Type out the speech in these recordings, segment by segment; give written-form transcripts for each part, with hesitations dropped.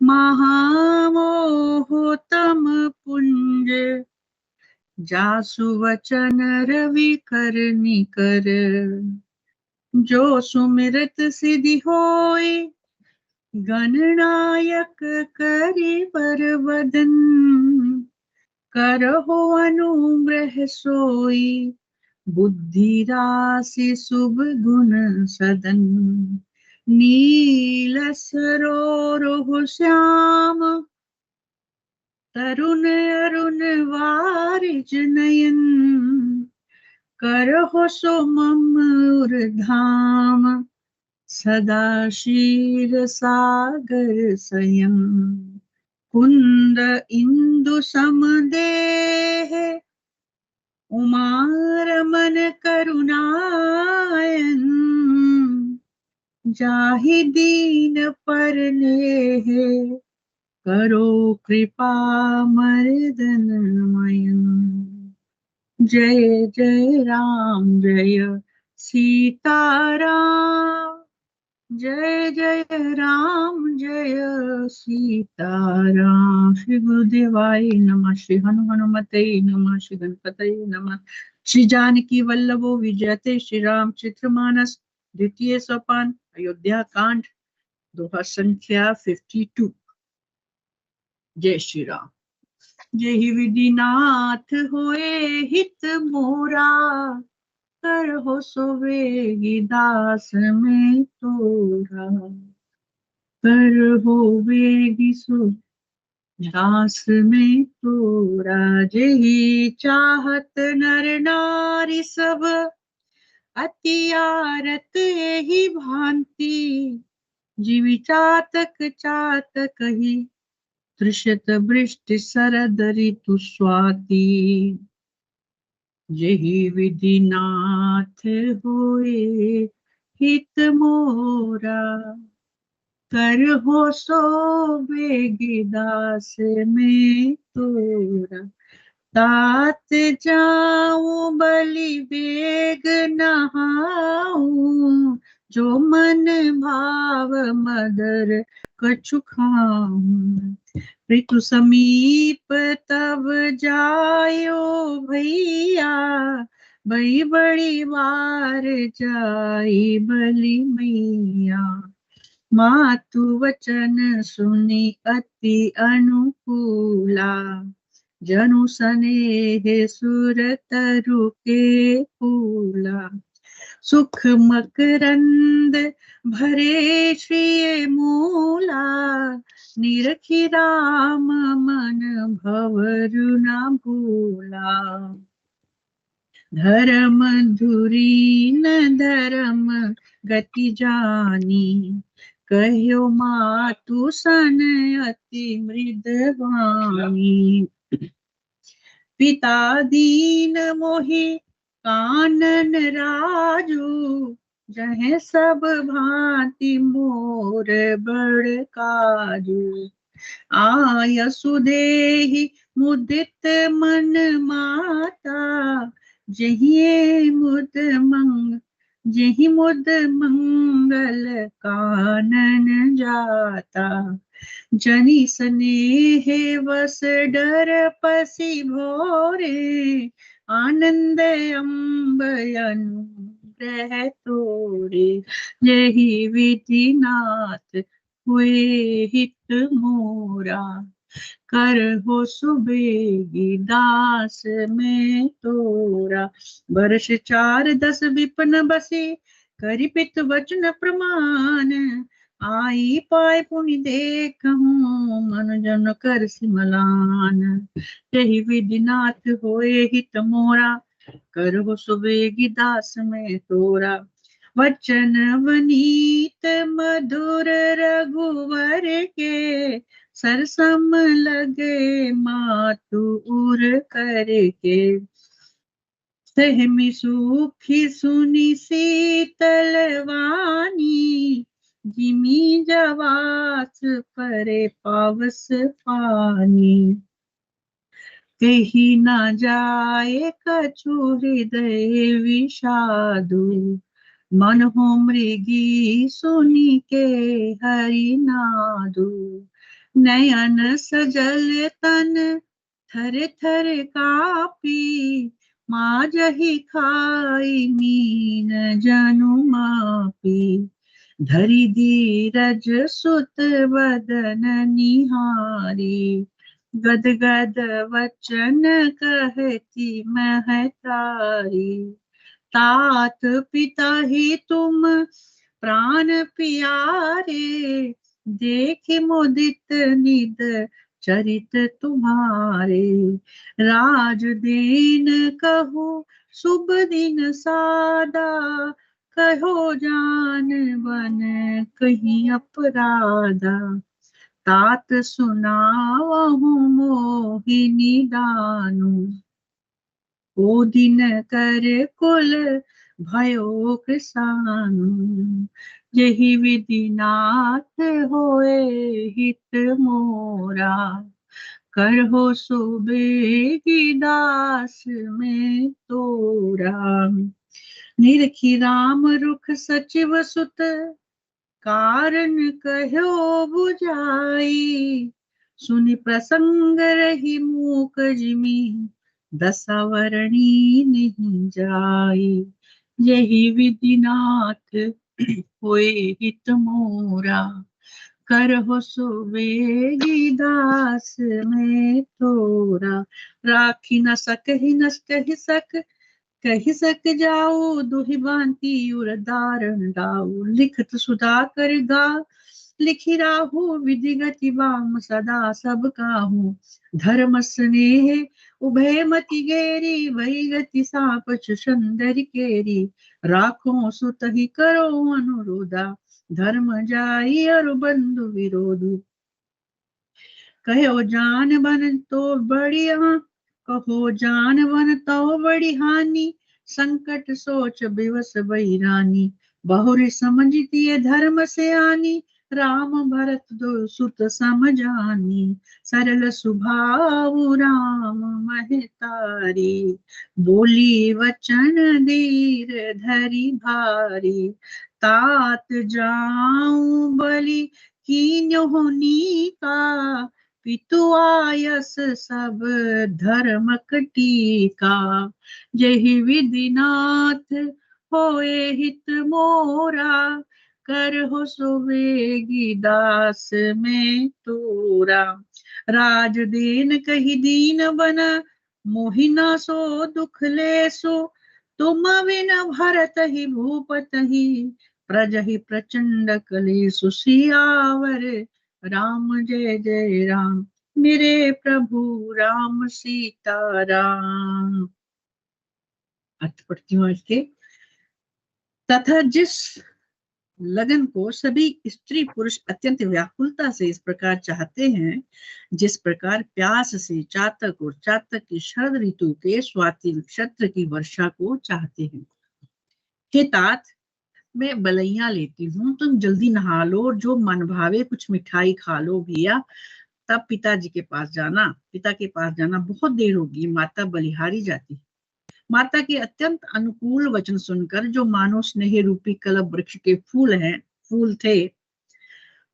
महामोहोतम पुंज, जासु वचन रवि कर निकर। जो सुमिरत सिद्धि होय, गणनायक करि बर वदन। करहो अनुग्रह सोई, बुद्धि राशि शुभ गुण सदन। नील सरोरुह श्याम, तरुण अरुण वारिज नयन। करहो सुमम धाम, सदा क्षीर सागर संयम। कुंद इंदु समदेह, उमा रमन करुणायन। जाहि दीन परनेह, करो कृपा मर्दन मयन। जय जय राम जय सीताराम, जय जय राम जय सीताराम। श्री गुरुदेवाय नमः। श्री हनुमते नमः। श्री गणपतये नमः। श्री जानकी वल्लभो विजयते। श्री रामचरित्र मानस द्वितीय सोपान अयोध्या कांड, दोहा संख्या 52। जय श्री राम। यही विधिनाथ होए हित मोरा, करहो सो वेगी दास में तोरा। करहो वेगी सो दास में तोरा। जेहि चाहत नर नारी सब, अति आरत एहि भांति। जीवी चातक चातक ही, तृषत वृष्टि शरद ऋतु स्वाति। यही विधिनाथ होए हित मोरा, करहो सो बेगी दास में तोरा। तात जाऊं बलि बेग नहाऊं, जो मन भाव मदर कछु खाऊं। ऋतु समीप तब जायो भैया, भई बड़ी बार जाई बलि मैया। मातु वचन सुनी अति अनुकूला, जनु सनेह सुर तरु के फूला। सुख मकरंद भरे श्रिय मूला, निरखी राम मन भवरु न भूला। धर्म धुरी न धर्म गति जानी, कह्यो मातु सन अति मृदवानी। पिता दीन मोहि कानन राजू, जहे सब भांति मोर बड़ काजू। आय सुदेहि मुदित मन माता, जहि मुद मंगल कानन जाता। जनि स्नेह वस डर पसी भोरे, आनंद अम्बयनु ग्रह तोरे। यही विधिनाथ हुए हित मोरा, करहो सुबेगी दास में तोरा। वर्ष 4 10 विपन बसी, करिपित वचन प्रमाण। आई पाए पुनि देखहूँ, मन जन कर सिमलान। यही विधिनाथ होए हित मोरा, करहो सुबेगी दास में तोरा। वचन वनीत मधुर रघुवर के, सरसम लगे मातु उर करके। सहमी सुखी सुनी शीतल वाणी, जिमी जवास परे पावस पानी। कही न जाए कछु हृदय विषादु, मन हो मृगी सुनी के हरि नादु। नयन सजल तन थर थर कापी, माजहि खाई मीन जनु मापी। धरि धीरज सुत बदन निहारी, गद गद वचन कहती महतारी। तात पिता ही तुम प्राण प्यारे, देख मुदित निद चरित तुम्हारे। राज दीन कहो शुभ दिन सादा, कहो जान बन कहीं अपराधा। तात सुनावहु मोहिनी दानु, ओ दिन कर कुल भयो कृसानु। यही विधि नाथ होए हित मोरा, करहो सुबेगी दास में तोरा। निरखी राम रुख सचिव सुत, कारण कहो बुझाई। सुनि प्रसंग रही मूक जिमी, दसावरणी नहीं जाई। यही विधि नाथ होए हित मोरा, करहो सुबेगी दास में तोरा। राखी न सकहि न कहि सक, कहि सक जाऊ दुहि बांति उर दारण दाऊ। लिखत सुधा कर गा, लिखि राहु विधि गति वाम सदा सब काहू। धर्म स्नेह उभय मति गेरी, वही गति सापच सुंदर केरी। राखो सुत ही करो अनुरोधा, धर्म जाई और बंधु विरोधु। कहो जान बन तो बढ़िया, कहो जान बन तो बड़ी हानि। संकट सोच बिवस बैरानी, बहुरी समझती है धर्म से आनी। राम भरत दो सुत समझानी, सरल स्वभाव राम महतारी। बोली वचन धीर धरि भारी, तात जाऊं बलि कीन्हो नीका। पितु आयस सब धर्मक टीका, यही विधि नाथ होए हित मोरा। करहो सुबेगी दास में तोरा। राज दीन कही दीन बना, मोहिना सो दुख लेसो। तुम बिन भरत ही भूपत ही, प्रजहि प्रचंड कलेसु। सियावर राम जय जय राम, मेरे प्रभु राम सीता राम। अर्थ पढ़ती हूँ इसके। तथा जिस लगन को सभी स्त्री पुरुष अत्यंत व्याकुलता से इस प्रकार चाहते हैं, जिस प्रकार प्यास से चातक और चातक की शरद ऋतु के स्वाति नक्षत्र की वर्षा को चाहते हैं। हे तात, मैं बलैया लेती हूँ, तुम जल्दी नहा लो और जो मन भावे कुछ मिठाई खा लो भैया। तब पिताजी के पास जाना, पिता के पास जाना, बहुत देर होगी, माता बलिहारी जाती। माता के अत्यंत अनुकूल वचन सुनकर, जो मानो स्नेह रूपी कलब वृक्ष के फूल थे,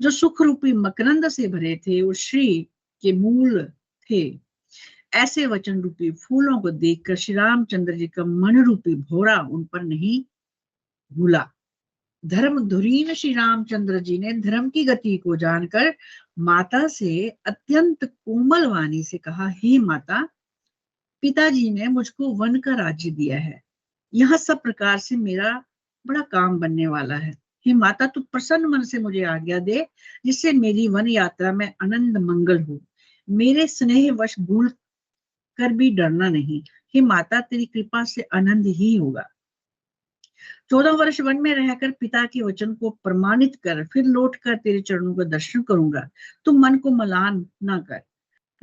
जो सुख रूपी मकरंद से भरे थे और श्री के मूल थे, ऐसे वचन रूपी फूलों को देखकर श्री रामचंद्र जी का मन रूपी भौरा उन पर नहीं भूला। धर्म धुरीन श्री रामचंद्र जी ने धर्म की गति को जानकर माता से अत्यंत कोमल वाणी से कहा, हे माता, पिताजी ने मुझको वन का राज्य दिया है, यहाँ सब प्रकार से मेरा बड़ा काम बनने वाला है। हे माता, तू प्रसन्न मन से मुझे आज्ञा दे, जिससे मेरी वन यात्रा में आनंद मंगल हो। मेरे स्नेह वश भूल कर भी डरना नहीं। हे माता, तेरी कृपा से आनंद ही होगा। 14 वर्ष वन में रहकर पिता के वचन को प्रमाणित कर फिर लौटकर तेरे चरणों का दर्शन करूंगा। तुम मन को मलान ना कर।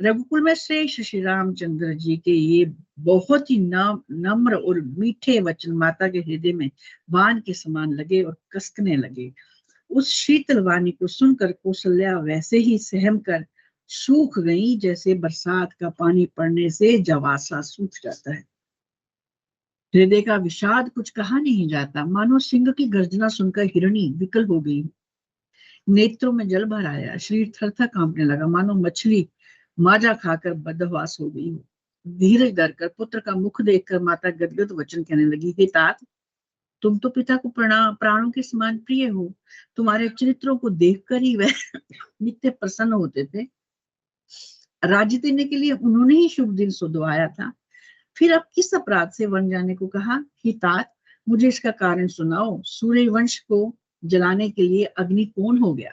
रघुकुल में श्रेष्ठ श्री रामचंद्र जी के ये बहुत ही नम्र और मीठे वचन माता के हृदय में बाण के समान लगे और कसकने लगे। उस शीतल वाणी को सुनकर कौशल्या वैसे ही सहम कर सूख गई, जैसे बरसात का पानी पड़ने से जवासा सूख जाता है। हृदय का विषाद कुछ कहा नहीं जाता, मानो सिंह की गर्जना सुनकर हिरणी विकल हो गई। नेत्रों में जल भर आया, शरीर थर थर कांपने लगा, मानो मछली माजा खाकर बदहवास हो गई हो। धीरज धरकर पुत्र का मुख देखकर माता गदगद वचन कहने लगी, हे तात, तुम तो पिता को प्राणों के समान प्रिय हो। तुम्हारे चरित्रों को देखकर ही वह नित्य प्रसन्न होते थे। राज्य देने के लिए उन्होंने ही शुभ दिन सुधवाया था। फिर अब किस अपराध से वन जाने को कहा? हे तात, मुझे इसका कारण सुनाओ। सूर्य वंश को जलाने के लिए अग्नि कौन हो गया?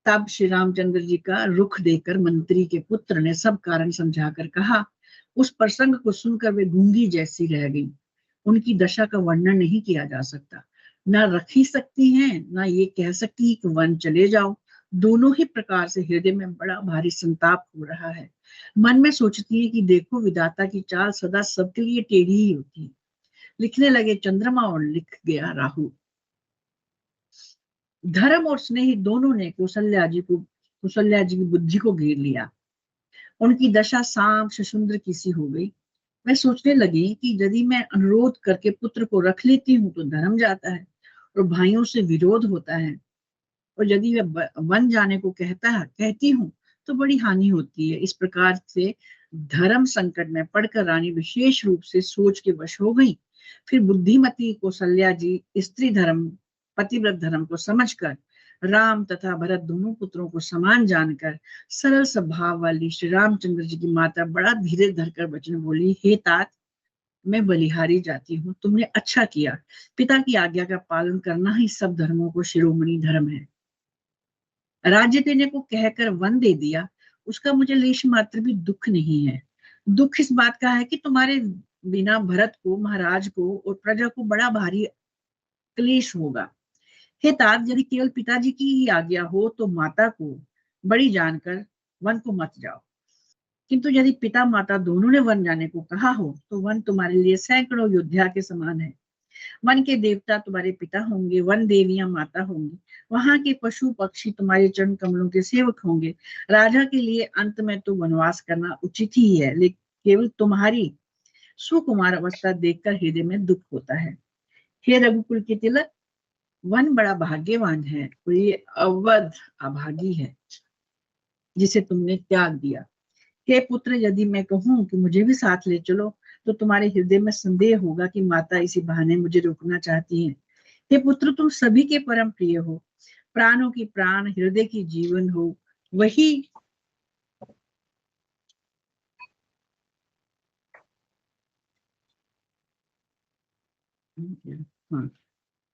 तब श्री रामचंद्र जी का रुख देखकर मंत्री के पुत्र ने सब कारण समझाकर कहा। उस प्रसंग को सुनकर वे गूंगी जैसी रह गई। उनकी दशा का वर्णन नहीं किया जा सकता। ना रख ही सकती हैं, ना ये कह सकती कि वन चले जाओ। दोनों ही प्रकार से हृदय में बड़ा भारी संताप हो रहा है। मन में सोचती है कि देखो, विधाता की चाल सदा सबके लिए टेढ़ी ही होती है। लिखने लगे चंद्रमा और लिख गया राहु। धर्म और स्नेह दोनों ने कौशल्या जी की बुद्धि को घेर लिया। उनकी दशा सांप शशुंद्र की सी हो गई। मैं सोचने लगी कि यदि मैं अनुरोध करके पुत्र को रख लेती हूँ तो धर्म जाता है और भाइयों से विरोध होता है, और यदि वह वन जाने को कहती हूँ तो बड़ी हानि होती है। इस प्रकार से धर्म संकट में पड़कर रानी विशेष रूप से सोच के वश हो गई। फिर बुद्धिमती कौशल्या जी स्त्री धर्म पतिव्रत धर्म को समझकर राम तथा भरत दोनों पुत्रों को समान जानकर सरल स्वभाव वाली श्री रामचंद्र जी की माता बड़ा धीरे धरकर वचन बोली, हे तात, मैं बलिहारी जाती हूँ। तुमने अच्छा किया। पिता की आज्ञा का पालन करना ही सब धर्मों को शिरोमणि धर्म है। राज्य देने को कहकर वन दे दिया, उसका मुझे लेश मात्र भी दुख नहीं है। दुख इस बात का है कि तुम्हारे बिना भरत को, महाराज को और प्रजा को बड़ा भारी क्लेश होगा। हे तात, यदि केवल पिताजी की ही आज्ञा हो तो माता को बड़ी जानकर वन को मत जाओ। किंतु यदि पिता माता दोनों ने वन जाने को कहा हो तो वन तुम्हारे लिए सैकड़ों योद्धा के समान है। वन के देवता तुम्हारे पिता होंगे, वन देवियां माता होंगी, वहां के पशु पक्षी तुम्हारे चरण कमलों के सेवक होंगे। राजा के लिए अंत में तो वनवास करना उचित ही है, लेकिन केवल तुम्हारी सुकुमार अवस्था देखकर हृदय में दुख होता है। हे रघुकुल के तिलक, वन बड़ा भाग्यवान है और ये अवध अभागी है जिसे तुमने त्याग दिया। हे पुत्र, यदि मैं कहूं कि मुझे भी साथ ले चलो तो तुम्हारे हृदय में संदेह होगा कि माता इसी बहाने मुझे रोकना चाहती हैं। हे पुत्र, तुम सभी के परम प्रिय हो, प्राणों की प्राण, हृदय की जीवन हो। वही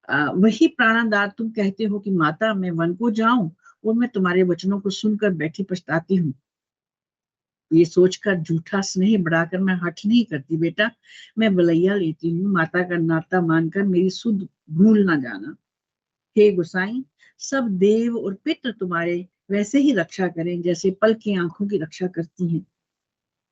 हाँ, वही प्राणदार तुम कहते हो कि माता मैं वन को जाऊं, और मैं तुम्हारे वचनों को सुनकर बैठी पछताती हूँ। ये सोचकर झूठा स्नेह बढ़ाकर मैं हठ नहीं करती। बेटा, मैं बलैया लेती हूँ, माता का नाता मानकर मेरी सुध भूल ना जाना। हे गोसाई, सब देव और पितृ तुम्हारे वैसे ही रक्षा करें जैसे पल की आंखों की रक्षा करती हैं।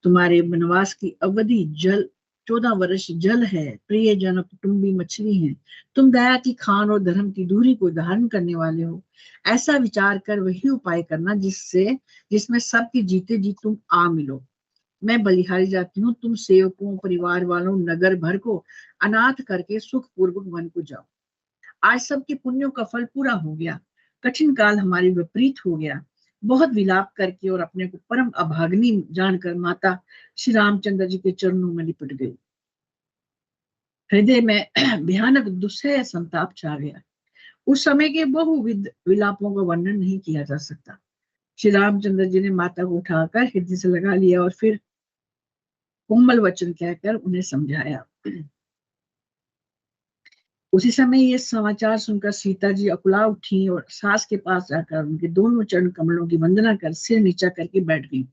तुम्हारे वनवास की अवधि जल 14 वर्ष जल है, प्रिय जन कुटुंबी मछली हैं। तुम दया की खान और धर्म की दूरी को धारण करने वाले हो। ऐसा विचार कर वही उपाय करना जिसमें सबके जीते जी तुम आ मिलो। मैं बलिहारी जाती हूँ, तुम सेवकों, परिवार वालों, नगर भर को अनाथ करके सुख पूर्वक वन को जाओ। आज सबके पुण्यों का फल पूरा हो गया। कठिन काल हमारे विपरीत हो गया। बहुत विलाप करके और अपने को परम अभाग्नि जानकर माता श्री रामचंद्र जी के चरणों में लिपट गई। हृदय में भयानक दुस्सह संताप छा गया। उस समय के बहुविध विलापों का वर्णन नहीं किया जा सकता। श्री रामचंद्र जी ने माता को उठाकर हृदय से लगा लिया और फिर कोमल वचन कहकर उन्हें समझाया। उसी समय ये समाचार सुनकर सीता जी अकुला उठी और सास के पास जाकर उनके दोनों चरण कमलों की वंदना कर सिर नीचा करके बैठ गई।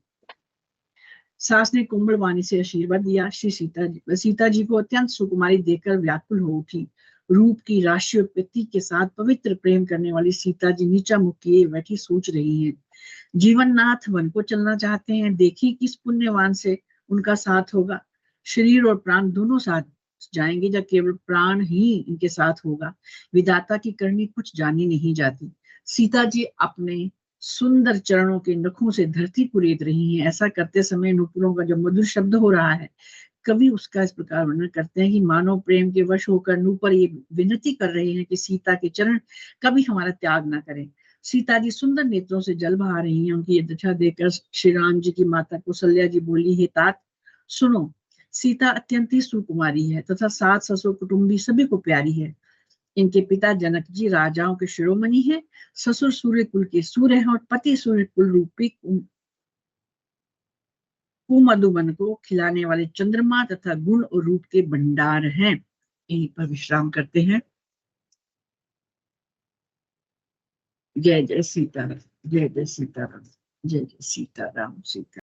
सास ने कोमल वाणी से आशीर्वाद दिया। श्री सीता जी को अत्यंत सुकुमारी देखकर व्याकुल हो उठी। रूप की राशि और प्रति के साथ पवित्र प्रेम करने वाली सीता जी नीचा मुख किए बैठी सोच रही हैं। जीवन नाथ वन को चलना चाहते हैं। देखिए किस पुण्यवान से उनका साथ होगा। शरीर और प्राण दोनों साथ जाएंगे या केवल प्राण ही इनके साथ होगा। विधाता की करनी कुछ जानी नहीं जाती। सीता जी अपने सुंदर चरणों के नखों से धरती को रेत रही हैं। ऐसा करते समय नुपुरों का जो मधुर शब्द हो रहा है, कवि उसका इस प्रकार वर्णन करते हैं कि मानव प्रेम के वश होकर नूपुर ये विनती कर रहे हैं कि सीता के चरण कभी हमारा त्याग ना करें। सीता जी सुंदर नेत्रों से जल बहा रही हैं। उनकी ये दशा देखकर श्री राम जी की माता कौशल्या जी बोली, हे तात सुनो, सीता अत्यंत ही सुकुमारी है तथा सास ससुर कुटुंबी सभी को प्यारी है। इनके पिता जनक जी राजाओं के शिरोमणि हैं, ससुर सूर्य कुल के सूर्य हैं और पति सूर्य कुल रूपी कुमधुमन को खिलाने वाले चंद्रमा तथा गुण और रूप के भंडार हैं। यहीं पर विश्राम करते हैं। जय जय सीताराम, जय जय सीताराम, जय जय सीताराम, सीता।